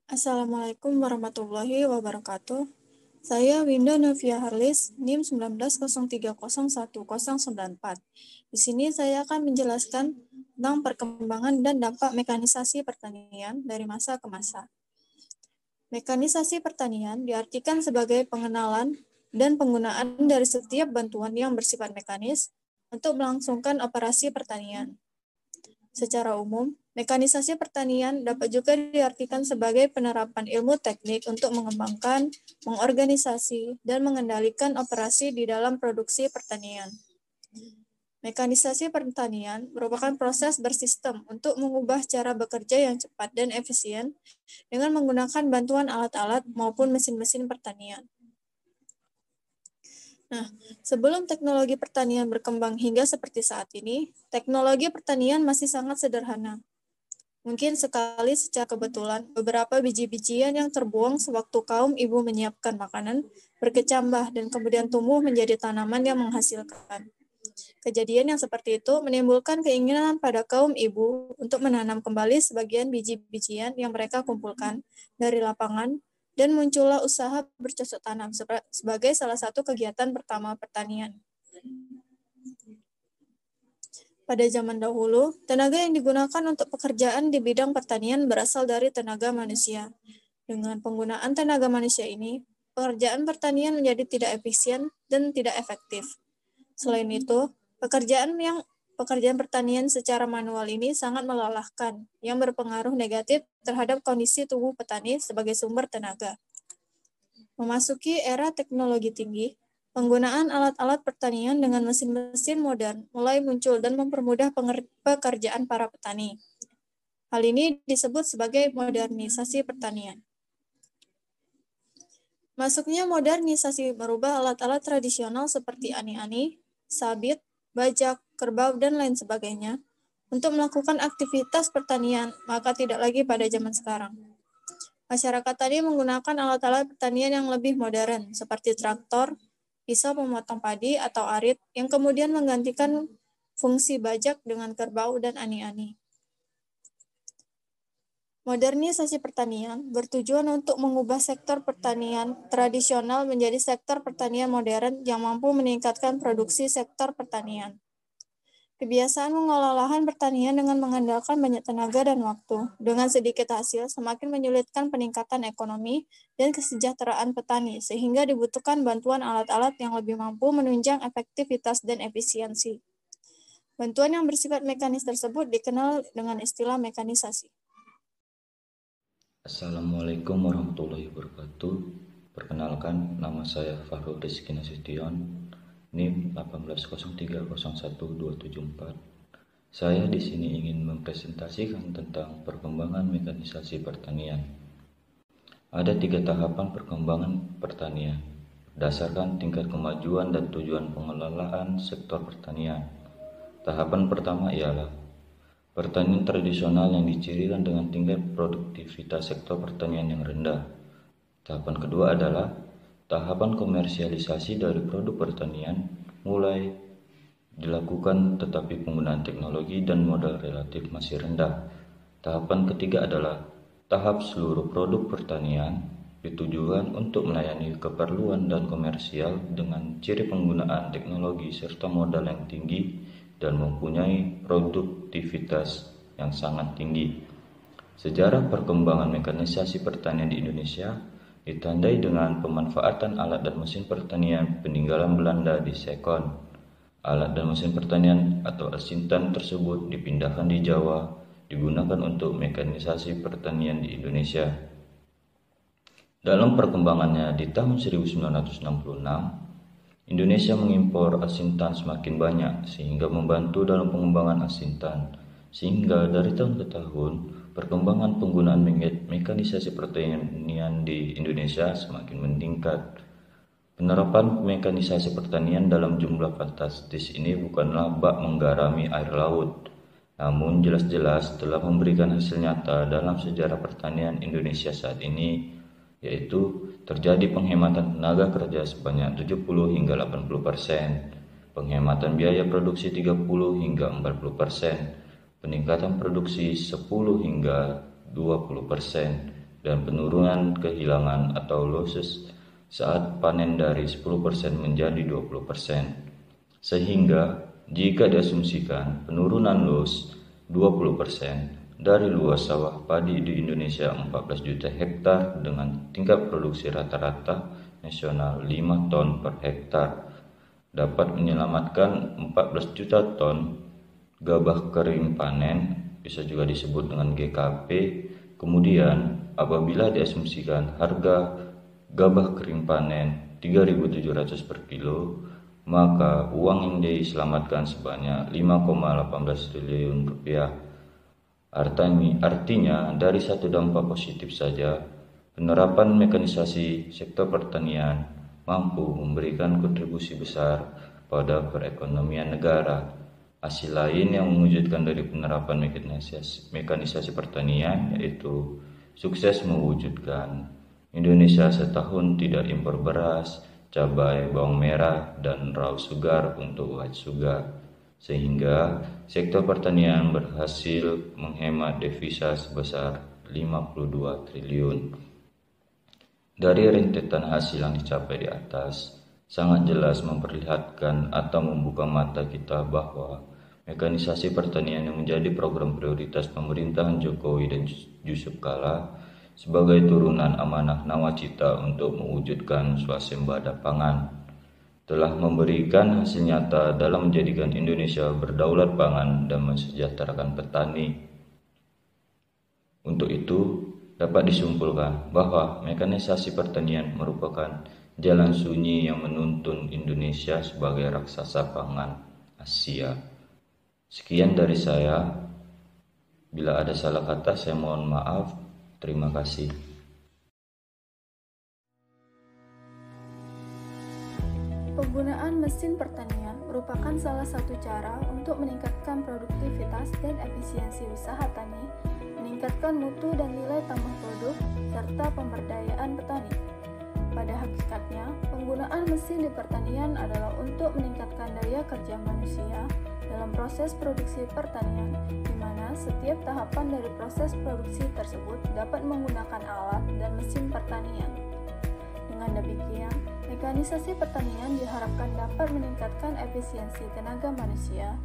Assalamualaikum warahmatullahi wabarakatuh. Saya Winda Novia Harlis, NIM 1903011094. Di sini saya akan menjelaskan tentang perkembangan dan dampak mekanisasi pertanian dari masa ke masa. Mekanisasi pertanian diartikan sebagai pengenalan dan penggunaan dari setiap bantuan yang bersifat mekanis untuk melangsungkan operasi pertanian. Secara umum, mekanisasi pertanian dapat juga diartikan sebagai penerapan ilmu teknik untuk mengembangkan, mengorganisasi, dan mengendalikan operasi di dalam produksi pertanian. Mekanisasi pertanian merupakan proses bersistem untuk mengubah cara bekerja yang cepat dan efisien dengan menggunakan bantuan alat-alat maupun mesin-mesin pertanian. Nah, sebelum teknologi pertanian berkembang hingga seperti saat ini, teknologi pertanian masih sangat sederhana. Mungkin sekali secara kebetulan, beberapa biji-bijian yang terbuang sewaktu kaum ibu menyiapkan makanan berkecambah dan kemudian tumbuh menjadi tanaman yang menghasilkan. Kejadian yang seperti itu menimbulkan keinginan pada kaum ibu untuk menanam kembali sebagian biji-bijian yang mereka kumpulkan dari lapangan, dan muncullah usaha bercocok tanam sebagai salah satu kegiatan pertama pertanian. Pada zaman dahulu, tenaga yang digunakan untuk pekerjaan di bidang pertanian berasal dari tenaga manusia. Dengan penggunaan tenaga manusia ini, pekerjaan pertanian menjadi tidak efisien dan tidak efektif. Selain itu, pekerjaan pertanian secara manual ini sangat melelahkan, yang berpengaruh negatif terhadap kondisi tubuh petani sebagai sumber tenaga. Memasuki era teknologi tinggi, penggunaan alat-alat pertanian dengan mesin-mesin modern mulai muncul dan mempermudah pekerjaan para petani. Hal ini disebut sebagai modernisasi pertanian. Masuknya modernisasi merubah alat-alat tradisional seperti ani-ani, sabit, bajak, kerbau, dan lain sebagainya untuk melakukan aktivitas pertanian, maka tidak lagi pada zaman sekarang. Masyarakat tadi menggunakan alat-alat pertanian yang lebih modern, seperti traktor, pisau pemotong padi atau arit, yang kemudian menggantikan fungsi bajak dengan kerbau dan ani-ani. Modernisasi pertanian bertujuan untuk mengubah sektor pertanian tradisional menjadi sektor pertanian modern yang mampu meningkatkan produksi sektor pertanian. Kebiasaan mengolah lahan pertanian dengan mengandalkan banyak tenaga dan waktu, dengan sedikit hasil semakin menyulitkan peningkatan ekonomi dan kesejahteraan petani, sehingga dibutuhkan bantuan alat-alat yang lebih mampu menunjang efektivitas dan efisiensi. Bantuan yang bersifat mekanis tersebut dikenal dengan istilah mekanisasi. Assalamualaikum warahmatullahi wabarakatuh. Perkenalkan, nama saya Fahrul Rizky Nasution, NIM 180301274. Saya di sini ingin mempresentasikan tentang perkembangan mekanisasi pertanian. Ada 3 tahapan perkembangan pertanian berdasarkan tingkat kemajuan dan tujuan pengelolaan sektor pertanian. Tahapan pertama ialah pertanian tradisional yang dicirikan dengan tingkat produktivitas sektor pertanian yang rendah. Tahapan kedua adalah tahapan komersialisasi dari produk pertanian mulai dilakukan tetapi penggunaan teknologi dan modal relatif masih rendah. Tahapan ketiga adalah tahap seluruh produk pertanian ditujukan untuk melayani keperluan dan komersial dengan ciri penggunaan teknologi serta modal yang tinggi dan mempunyai produktivitas yang sangat tinggi. Sejarah perkembangan mekanisasi pertanian di Indonesia ditandai dengan pemanfaatan alat dan mesin pertanian peninggalan Belanda di Sekon. Alat dan mesin pertanian atau asintan tersebut dipindahkan di Jawa, digunakan untuk mekanisasi pertanian di Indonesia. Dalam perkembangannya di tahun 1966, Indonesia mengimpor asintan semakin banyak sehingga membantu dalam pengembangan asintan. Sehingga dari tahun ke tahun, perkembangan penggunaan mekanisasi pertanian di Indonesia semakin meningkat. Penerapan mekanisasi pertanian dalam jumlah fantastis ini bukanlah bak menggarami air laut, namun jelas-jelas telah memberikan hasil nyata dalam sejarah pertanian Indonesia saat ini, yaitu terjadi penghematan tenaga kerja sebanyak 70 hingga 80%, penghematan biaya produksi 30 hingga 40%, peningkatan produksi 10 hingga 20%, dan penurunan kehilangan atau losses saat panen dari 10% menjadi 20%. Sehingga jika diasumsikan penurunan loss 20% dari luas sawah padi di Indonesia 14 juta hektar dengan tingkat produksi rata-rata nasional 5 ton per hektar dapat menyelamatkan 14 juta ton gabah kering panen, bisa juga disebut dengan GKP. Kemudian apabila diasumsikan harga gabah kering panen 3.700 per kilo, maka uang yang diselamatkan sebanyak 5,18 triliun rupiah. Artinya dari satu dampak positif saja, penerapan mekanisasi sektor pertanian mampu memberikan kontribusi besar pada perekonomian negara. Hasil lain yang mewujudkan dari penerapan mekanisasi pertanian yaitu sukses mewujudkan Indonesia setahun tidak impor beras, cabai, bawang merah, dan raw sugar untuk white sugar, sehingga sektor pertanian berhasil menghemat devisa sebesar 52 triliun. Dari rentetan hasil yang dicapai di atas, sangat jelas memperlihatkan atau membuka mata kita bahwa mekanisasi pertanian yang menjadi program prioritas pemerintahan Jokowi dan Yusuf Kala sebagai turunan amanah nawacita untuk mewujudkan swasembada pangan telah memberikan hasil nyata dalam menjadikan Indonesia berdaulat pangan dan mensejahterakan petani. Untuk itu, dapat disimpulkan bahwa mekanisasi pertanian merupakan jalan sunyi yang menuntun Indonesia sebagai raksasa pangan Asia. Sekian dari saya. Bila ada salah kata, saya mohon maaf. Terima kasih. Penggunaan mesin pertanian merupakan salah satu cara untuk meningkatkan produktivitas dan efisiensi usaha tani, meningkatkan mutu dan nilai tambah produk, serta pemberdayaan petani. Pada hakikatnya, penggunaan mesin di pertanian adalah untuk meningkatkan daya kerja manusia dalam proses produksi pertanian, di mana setiap tahapan dari proses produksi tersebut dapat menggunakan alat dan mesin pertanian. Dengan demikian, mekanisasi pertanian diharapkan dapat meningkatkan efisiensi tenaga manusia,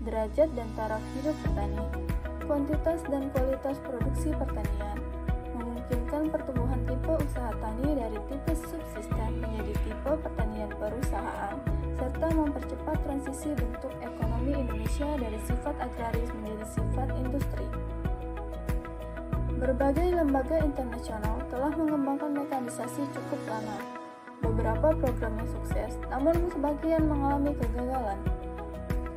derajat dan taraf hidup petani, kuantitas dan kualitas produksi pertanian, memungkinkan pertumbuhan tipe usaha tani dari tipe subsisten menjadi tipe pertanian perusahaan, serta mempercepat transisi bentuk ekonomi Indonesia dari sifat agraris menjadi sifat industri. Berbagai lembaga internasional telah mengembangkan mekanisasi cukup lama. Beberapa programnya sukses, namun sebagian mengalami kegagalan.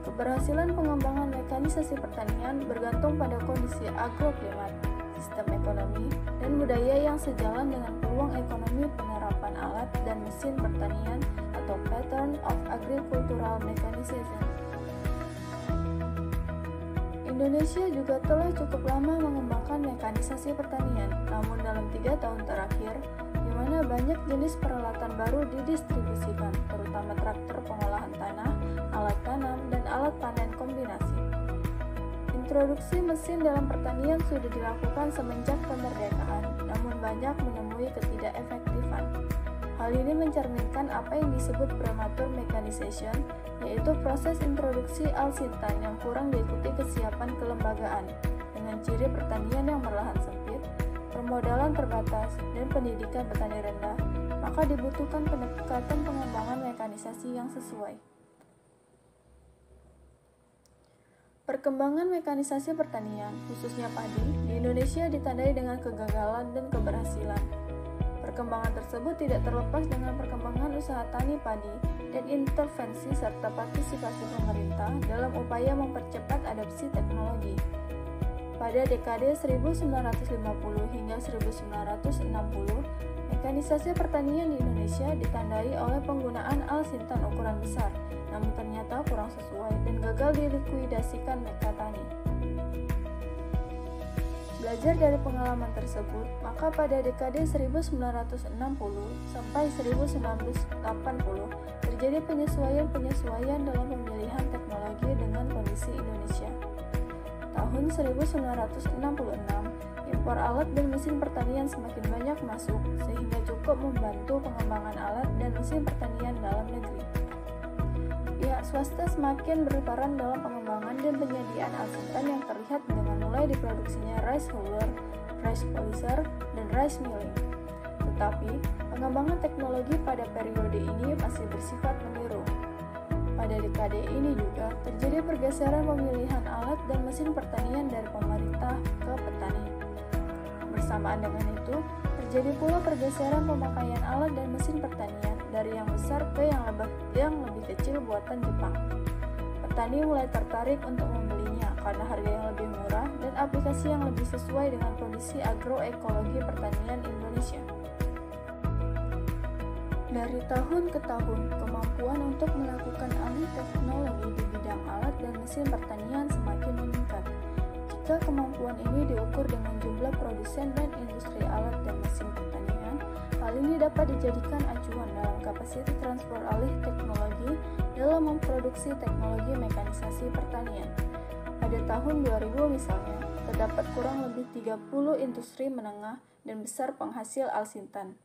Keberhasilan pengembangan mekanisasi pertanian bergantung pada kondisi agroklimat, sistem ekonomi, dan budaya yang sejalan dengan peluang ekonomi penerapan alat dan mesin pertanian atau Pattern of Agricultural Mechanization. Indonesia juga telah cukup lama mengembangkan mekanisasi pertanian, namun dalam 3 tahun terakhir, di mana banyak jenis peralatan baru didistribusikan, terutama traktor pengolahan tanah, alat tanam, dan alat panen kombinasi. Introduksi mesin dalam pertanian sudah dilakukan semenjak kemerdekaan, namun banyak menemui ketidakefektifan. Hal ini mencerminkan apa yang disebut premature mechanization, yaitu proses introduksi alsintan yang kurang diikuti kesiapan kelembagaan, dengan ciri pertanian yang berlahan sempit, permodalan terbatas, dan pendidikan petani rendah, maka dibutuhkan pendekatan pengembangan mekanisasi yang sesuai. Perkembangan mekanisasi pertanian, khususnya padi, di Indonesia ditandai dengan kegagalan dan keberhasilan. Perkembangan tersebut tidak terlepas dengan perkembangan usaha tani padi dan intervensi serta partisipasi pemerintah dalam upaya mempercepat adopsi teknologi. Pada dekade 1950 hingga 1960, mekanisasi pertanian di Indonesia ditandai oleh penggunaan alsintan ukuran besar, namun ternyata kurang sesuai dan gagal dilikuidasikan Mekatani. Belajar dari pengalaman tersebut, maka pada dekade 1960 sampai 1980 terjadi penyesuaian dalam pemilihan teknologi dengan kondisi Indonesia. Tahun 1966, impor alat dan mesin pertanian semakin banyak masuk, sehingga cukup membantu pengembangan alat dan mesin pertanian dalam negeri. Pihak swasta semakin berperan dalam pengembangan dan penyediaan alsintan yang terlihat dengan mulai diproduksinya rice huller, rice polisher, dan rice milling. Tetapi, pengembangan teknologi pada periode ini masih bersifat meniru. Pada dekade ini juga terjadi pergeseran pemilihan alat dan mesin pertanian dari pemerintah ke petani. Bersamaan dengan itu, terjadi pula pergeseran pemakaian alat dan mesin pertanian dari yang besar ke yang lebih kecil buatan Jepang. Petani mulai tertarik untuk membelinya karena harga yang lebih murah dan aplikasi yang lebih sesuai dengan kondisi agroekologi pertanian Indonesia. Dari tahun ke tahun, kemampuan untuk melakukan alih teknologi di bidang alat dan mesin pertanian semakin meningkat. Jika kemampuan ini diukur dengan jumlah produsen dan industri alat dan mesin pertanian, hal ini dapat dijadikan acuan dalam kapasitas transfer alih teknologi dalam memproduksi teknologi mekanisasi pertanian. Pada tahun 2000 misalnya, terdapat kurang lebih 30 industri menengah dan besar penghasil alsintan.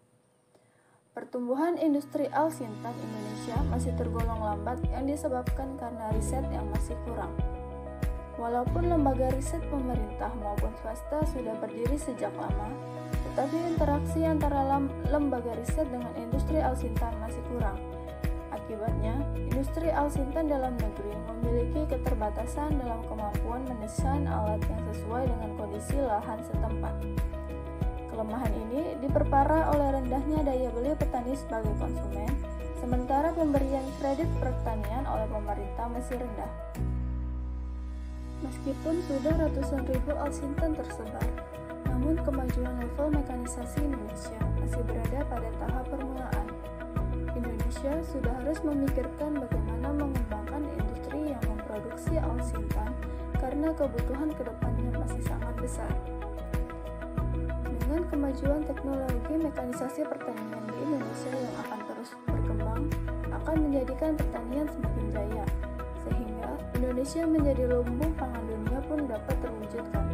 Pertumbuhan industri alsintan Indonesia masih tergolong lambat yang disebabkan karena riset yang masih kurang. Walaupun lembaga riset pemerintah maupun swasta sudah berdiri sejak lama, tetapi interaksi antara lembaga riset dengan industri alsintan masih kurang. Akibatnya, industri alsintan dalam negeri memiliki keterbatasan dalam kemampuan mendesain alat yang sesuai dengan kondisi lahan setempat. Kelemahan ini diperparah oleh rendahnya daya beli petani sebagai konsumen, sementara pemberian kredit pertanian oleh pemerintah masih rendah. Meskipun sudah ratusan ribu alsintan tersebar, namun kemajuan level mekanisasi Indonesia masih berada pada tahap permulaan. Indonesia sudah harus memikirkan bagaimana mengembangkan industri yang memproduksi alsintan karena kebutuhan ke depannya masih sangat besar. Dengan kemajuan teknologi mekanisasi pertanian di Indonesia yang akan terus berkembang, akan menjadikan pertanian semakin jaya, sehingga Indonesia menjadi lumbung pangan dunia pun dapat terwujudkan.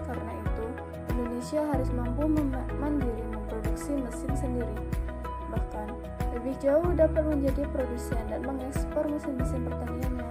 Karena itu, Indonesia harus mampu mandiri memproduksi mesin sendiri. Bahkan, lebih jauh dapat menjadi produsen dan mengekspor mesin-mesin pertanian yang